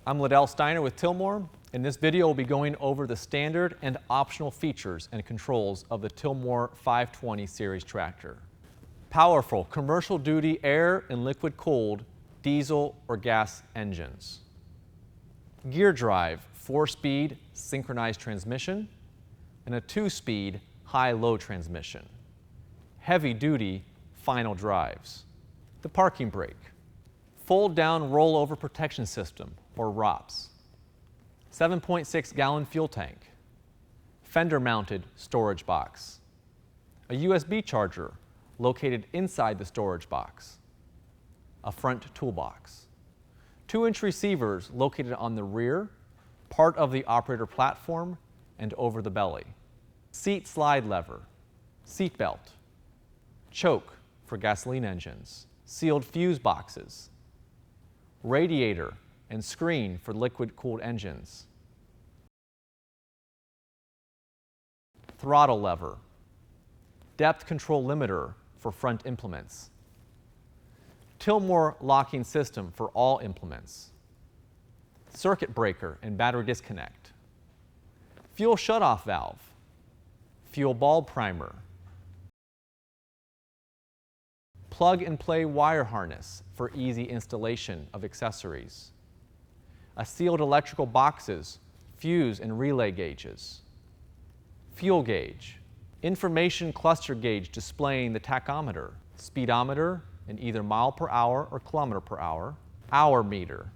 I'm Liddell Steiner with Tilmor. In this video, we'll be going over the standard and optional features and controls of the Tilmor 520 series tractor. Powerful commercial duty air and liquid cooled diesel or gas engines. Gear drive 4-speed synchronized transmission and a 2-speed high-low transmission. Heavy duty final drives. The parking brake. Fold down rollover protection system or ROPS. 7.6 gallon fuel tank. Fender mounted storage box. A USB charger located inside the storage box. A front toolbox. 2-inch receivers located on the rear, part of the operator platform, and over the belly. Seat slide lever. Seat belt. Choke for gasoline engines. Sealed fuse boxes. Radiator and screen for liquid-cooled engines. Throttle lever. Depth control limiter for front implements. Tilmor locking system for all implements. Circuit breaker and battery disconnect. Fuel shutoff valve. Fuel bulb primer. Plug-and-play wire harness for easy installation of accessories. A sealed electrical boxes, fuse and relay gauges. Fuel gauge. Information cluster gauge displaying the tachometer, speedometer in either mile per hour or kilometer per hour, hour meter.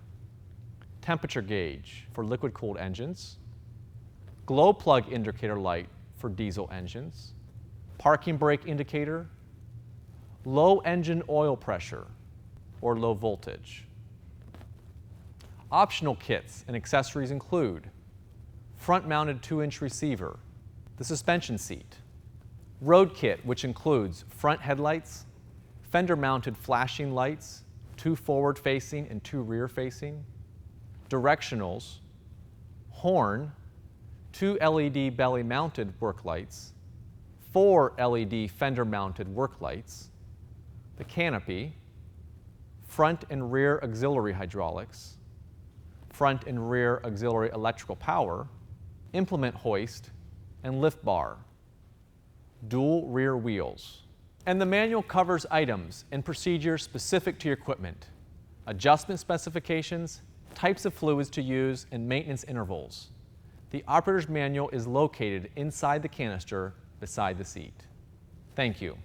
Temperature gauge for liquid-cooled engines. Glow plug indicator light for diesel engines. Parking brake indicator. Low engine oil pressure or low voltage. Optional kits and accessories include front-mounted 2-inch receiver, the suspension seat, road kit which includes front headlights, fender-mounted flashing lights, 2 forward-facing and 2 rear-facing, directionals, horn, 2 LED belly-mounted work lights, 4 LED fender-mounted work lights, the canopy, front and rear auxiliary hydraulics, front and rear auxiliary electrical power, implement hoist, and lift bar, dual rear wheels. And the manual covers items and procedures specific to your equipment, adjustment specifications, types of fluids to use, and maintenance intervals. The operator's manual is located inside the canister beside the seat. Thank you.